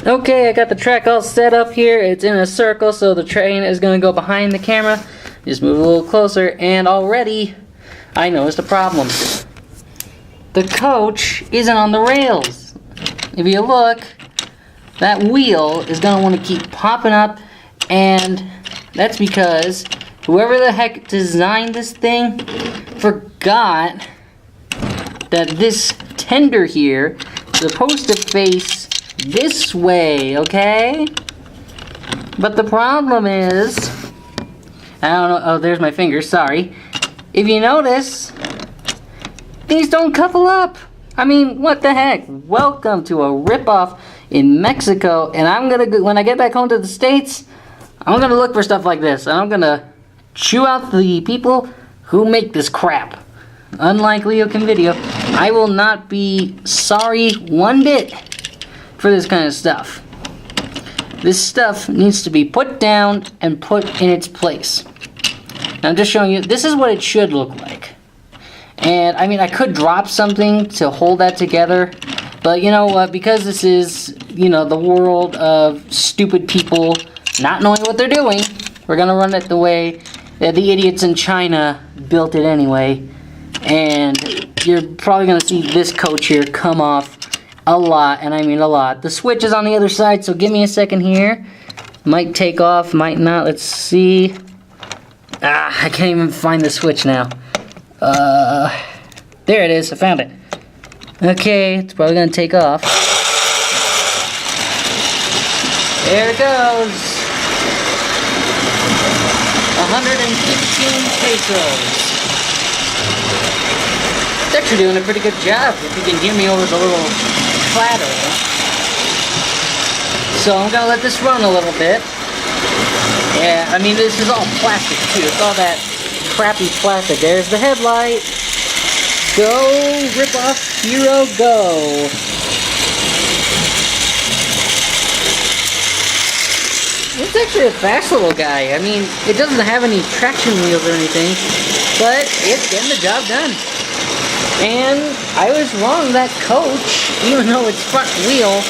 Okay, I got the track all set up here. It's in a circle, so the train is going to go behind the camera. Just move a little closer, and already I noticed a problem. The coach isn't on the rails. If you look, that wheel is going to want to keep popping up, and that's because whoever the heck designed this thing forgot that this tender here is supposed to face this way, okay? But the problem is, I don't know, oh, there's my finger, sorry. If you notice, these don't couple up. I mean, what the heck? Welcome to a ripoff in Mexico, and I'm gonna, when I get back home to the States, I'm gonna look for stuff like this, and I'm gonna chew out the people who make this crap. Unlike Leo Can Video, I will not be sorry one bit for this kind of stuff. This stuff needs to be put down and put in its place. Now I'm just showing you, this is what it should look like. And I mean, I could drop something to hold that together, but you know what, because this is, you know, the world of stupid people not knowing what they're doing, we're gonna run it the way that the idiots in China built it anyway. And you're probably gonna see this coach here come off a lot, and I mean a lot. The switch is on the other side, so give me a second here. Might take off, might not. Let's see. I can't even find the switch now. There it is. I found it. Okay, it's probably gonna take off. There it goes. 115 pesos. It's actually doing a pretty good job if you can hear me over the little clatter. So I'm gonna let this run a little bit. Yeah, I mean, this is all plastic too. It's all that crappy plastic. There's the headlight. Go, rip off, T.R.O, go. It's actually a fast little guy. I mean, it doesn't have any traction wheels or anything, but it's getting the job done. And I was wrong, that coach, even though its front wheel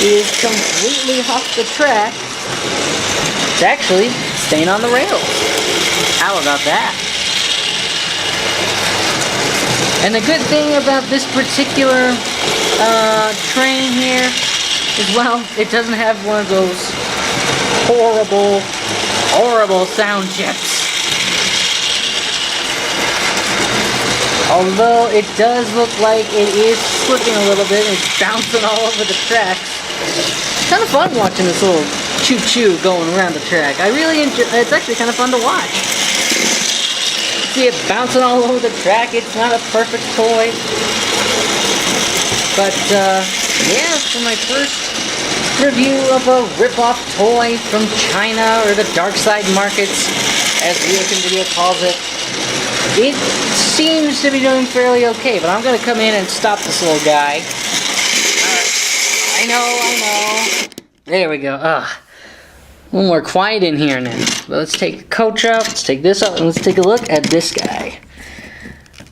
is completely off the track, it's actually staying on the rails. How about that? And the good thing about this particular train here is, well, it doesn't have one of those horrible, horrible sound chips. Although it does look like it is slipping a little bit, it's bouncing all over the track. It's kind of fun watching this little choo-choo going around the track. I really enjoy, it's actually kind of fun to watch. See it bouncing all over the track. It's not a perfect toy. But, yeah, for my first review of a rip-off toy from China, or the dark side markets, as Leo Can Video calls it, it seems to be doing fairly okay, but I'm going to come in and stop this little guy. I know. There we go. A little more quiet in here now. But let's take the coach out, let's take this out, and let's take a look at this guy.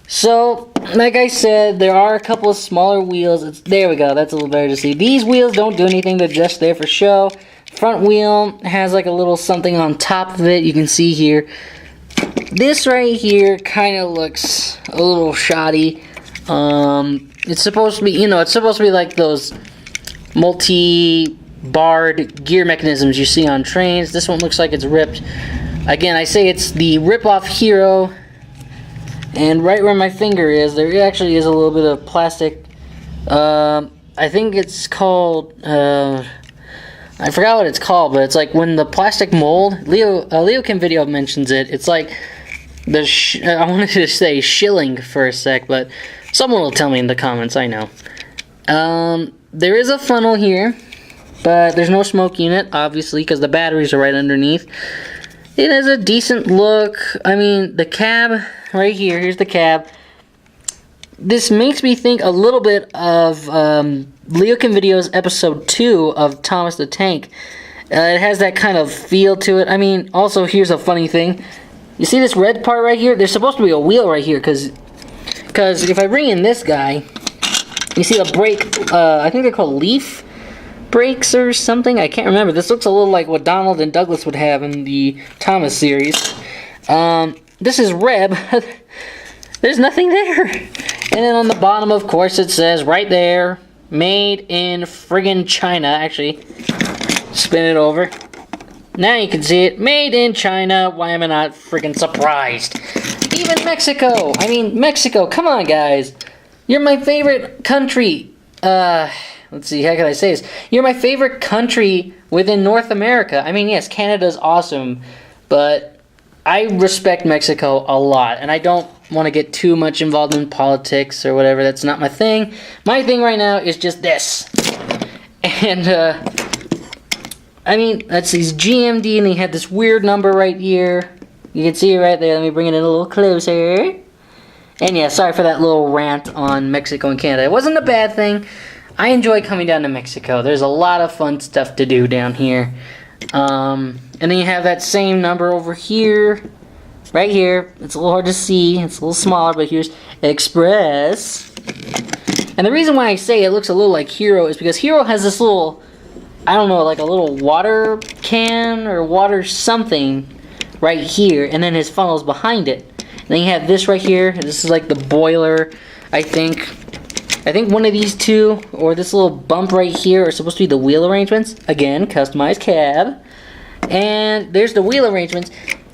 So, like I said, there are a couple of smaller wheels. There we go, that's a little better to see. These wheels don't do anything, they're just there for show. Front wheel has like a little something on top of it, you can see here. This right here kind of looks a little shoddy. It's supposed to be, you know, it's supposed to be like those multi-barred gear mechanisms you see on trains. This one looks like it's ripped. Again, I say it's the rip-off T.R.O, and right where my finger is, there actually is a little bit of plastic. I think it's called, I forgot what it's called, but it's like when the plastic mold, Leo Can Video mentions it, it's like the, I wanted to say shilling for a sec, but someone will tell me in the comments, I know. There is a funnel here, but there's no smoke unit, obviously, because the batteries are right underneath. It has a decent look. I mean, the cab, right here, here's the cab. This makes me think a little bit of Leo Can Video's episode 2 of Thomas the Tank. It has that kind of feel to it. I mean, also, here's a funny thing. You see this red part right here? There's supposed to be a wheel right here, because if I bring in this guy, you see a brake, I think they're called leaf brakes or something. I can't remember. This looks a little like what Donald and Douglas would have in the Thomas series. This is Reb. There's nothing there. And then on the bottom, of course, it says right there, made in friggin' China. Actually, spin it over. Now you can see it. Made in China. Why am I not friggin' surprised? Even Mexico. I mean, Mexico. Come on, guys. You're my favorite country. Let's see, how can I say this? You're my favorite country within North America. I mean, yes, Canada's awesome, but I respect Mexico a lot, and I don't want to get too much involved in politics or whatever. That's not my thing. My thing right now is just this. And, I mean, that's these GMD, and they had this weird number right here. You can see it right there. Let me bring it in a little closer. And yeah, sorry for that little rant on Mexico and Canada. It wasn't a bad thing. I enjoy coming down to Mexico. There's a lot of fun stuff to do down here. And then you have that same number over here. Right here. It's a little hard to see. It's a little smaller, but here's Express. And the reason why I say it looks a little like Hero is because Hero has this little, I don't know, like a little water can or water something right here. And then his funnel's behind it. And then you have this right here. This is like the boiler, I think. I think one of these two, or this little bump right here, are supposed to be the wheel arrangements. Again, customized cab. And there's the wheel arrangements.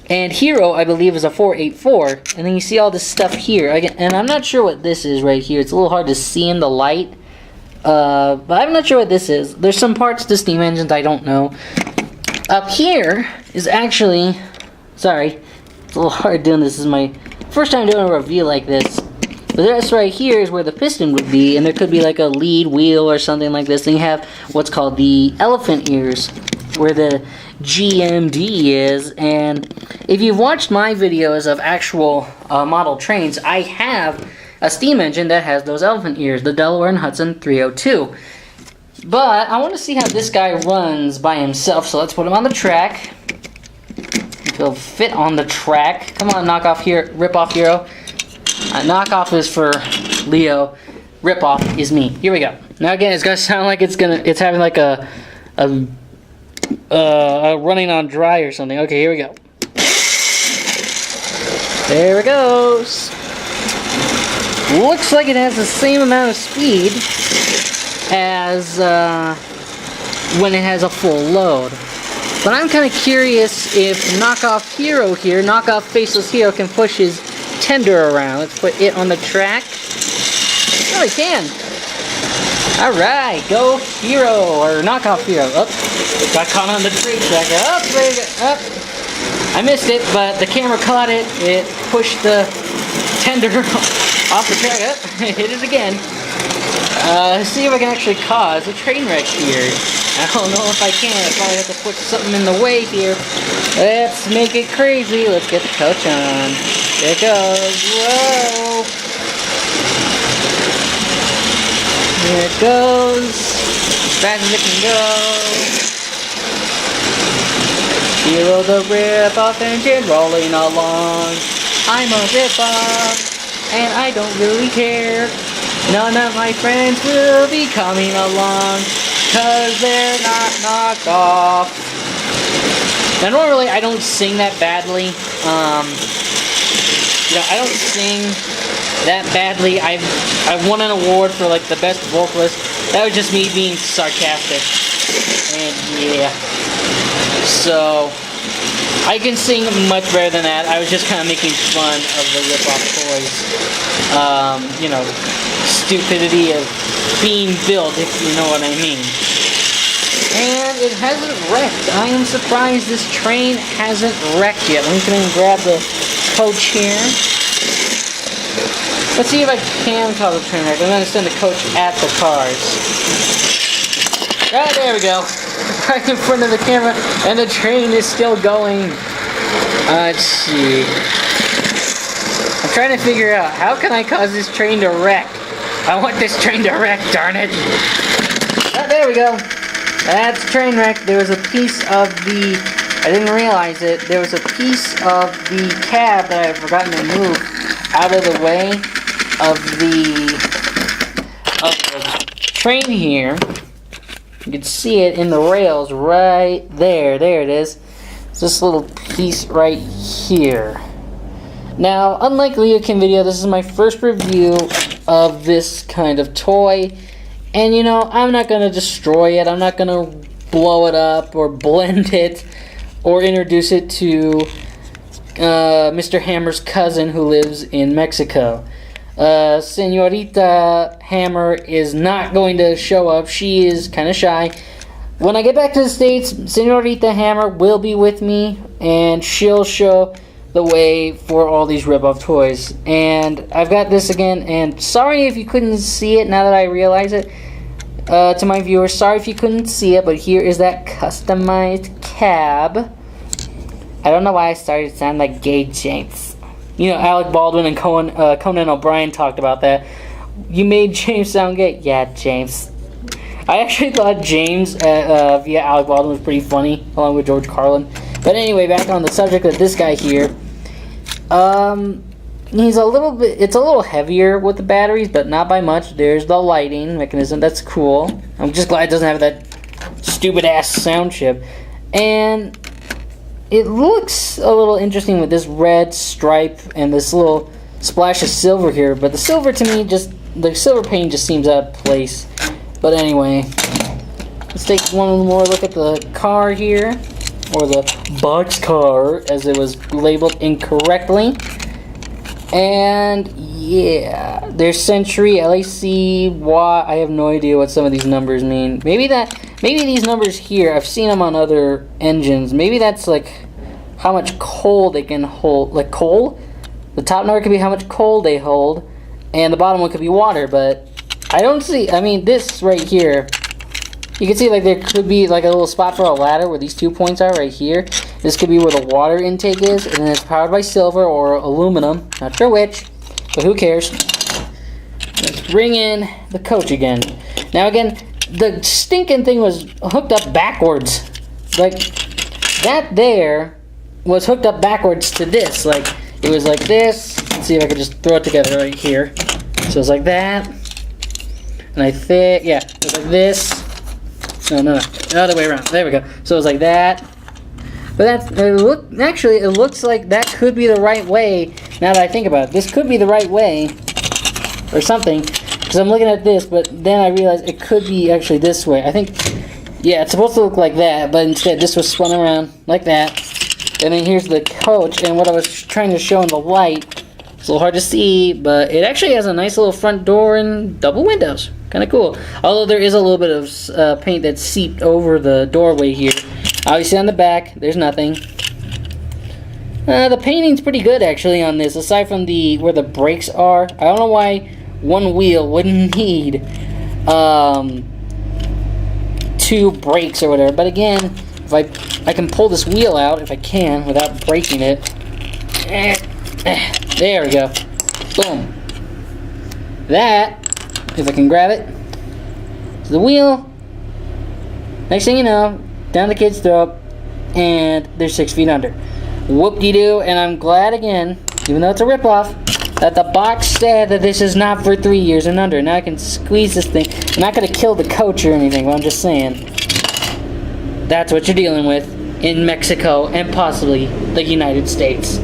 And Hero, I believe, is a 484. And then you see all this stuff here. And I'm not sure what this is right here. It's a little hard to see in the light. But I'm not sure what this is. There's some parts to steam engines I don't know. Up here is actually... Sorry. It's a little hard doing this. This is my first time doing a review like this. But this right here is where the piston would be, and there could be like a lead wheel or something like this. Then you have what's called the elephant ears, where the GMD is. And if you've watched my videos of actual model trains, I have a steam engine that has those elephant ears, the Delaware and Hudson 302. But I want to see how this guy runs by himself, so let's put him on the track. He'll fit on the track. Come on, knock off here, rip off Hero. Knockoff is for Leo. Rip off is me. Here we go. Now again, it's gonna sound like it's having like a running on dry or something. Okay, here we go. There it goes. Looks like it has the same amount of speed as when it has a full load. But I'm kind of curious if knockoff Hero here, knockoff faceless Hero, can push his tender around. Let's put it on the track. Oh, it can. Alright, go Hero, or knockoff Hero. Oh, got caught on the tree tracker. Oh, there you go. Oh, I missed it, but the camera caught it. It pushed the tender off the track. Oh, hit it again. Let's see if I can actually cause a train wreck here. I don't know if I can. I probably have to put something in the way here. Let's make it crazy. Let's get the coach on. There it goes. Whoa. Here it goes. As fast as it can go. Hero the rip-off engine rolling along. I'm a rip-off, and I don't really care. None of my friends will be coming along, 'cause they're not knocked off. Now normally I don't sing that badly. You know, I don't sing that badly. I've won an award for like the best vocalist. That was just me being sarcastic. And yeah. So I can sing much better than that. I was just kind of making fun of the rip-off toys. You know, stupidity of being built, if you know what I mean. And it hasn't wrecked. I am surprised this train hasn't wrecked yet. Let me come in and grab the coach here. Let's see if I can cause a train wreck. I'm going to send the coach at the cars. Right, there we go. Right in front of the camera, and the train is still going. Let's see. I'm trying to figure out, how can I cause this train to wreck? I want this train to wreck, darn it. Oh, there we go. That's a train wreck. There was a piece of the, I didn't realize it, there was a piece of the cab that I had forgotten to move out of the way of the train here. You can see it in the rails right there. There it is. It's this little piece right here. Now, unlike Leokin Video, this is my first review of this kind of toy. And you know, I'm not going to destroy it. I'm not going to blow it up or blend it or introduce it to Mr. Hammer's cousin who lives in Mexico. Senorita Hammer is not going to show up. She is kind of shy. When I get back to the States, Senorita Hammer will be with me, and she'll show the way for all these rip-off toys. And I've got this again, and sorry if you couldn't see it now that I realize it. To my viewers, sorry if you couldn't see it, but here is that customized cab. I don't know why I started to sound like gay James. You know, Alec Baldwin and Conan O'Brien talked about that. You made James sound gay. Yeah, James. I actually thought James via Alec Baldwin was pretty funny, along with George Carlin. But anyway, back on the subject of this guy here. He's a little bit, it's a little heavier with the batteries, but not by much. There's the lighting mechanism. That's cool. I'm just glad it doesn't have that stupid ass sound chip. And it looks a little interesting with this red stripe and this little splash of silver here. But the silver to me, the silver paint just seems out of place. But anyway, let's take one more look at the car here, or the boxcar as it was labeled incorrectly. And yeah, there's Century, LAC, Y. I have no idea what some of these numbers mean. Maybe these numbers here, I've seen them on other engines. Maybe that's like how much coal they can hold. Like coal? The top number could be how much coal they hold, and the bottom one could be water, but I don't see, I mean, this right here, you can see like there could be like a little spot for a ladder where these 2 points are right here. This could be where the water intake is, and it's powered by silver or aluminum. Not sure which, but who cares. Let's bring in the coach again. Now again, the stinking thing was hooked up backwards. Like, that there was hooked up backwards to this. Like, it was like this. Let's see if I can just throw it together right here. So it's like that. And I think, yeah, it was like this. No, the other way around. There we go. So it's like that. But actually, it looks like that could be the right way. Now that I think about it, this could be the right way, or something. Because I'm looking at this, but then I realized it could be actually this way. I think, yeah, it's supposed to look like that, but instead this was spun around like that. And then here's the coach, and what I was trying to show in the light, it's a little hard to see, but it actually has a nice little front door and double windows. Kind of cool. Although there is a little bit of paint that's seeped over the doorway here. Obviously on the back, there's nothing. The painting's pretty good actually on this, aside from where the brakes are. I don't know why one wheel wouldn't need 2 brakes or whatever. But again, if I can pull this wheel out, if I can, without breaking it. There we go. Boom. That, if I can grab it, to the wheel. Next thing you know, down the kid's throat, and they're 6 feet under. Whoop-de-doo, and I'm glad again, even though it's a ripoff, that the box said that this is not for 3 years and under. Now I can squeeze this thing. I'm not going to kill the coach or anything, but I'm just saying. That's what you're dealing with in Mexico and possibly the United States.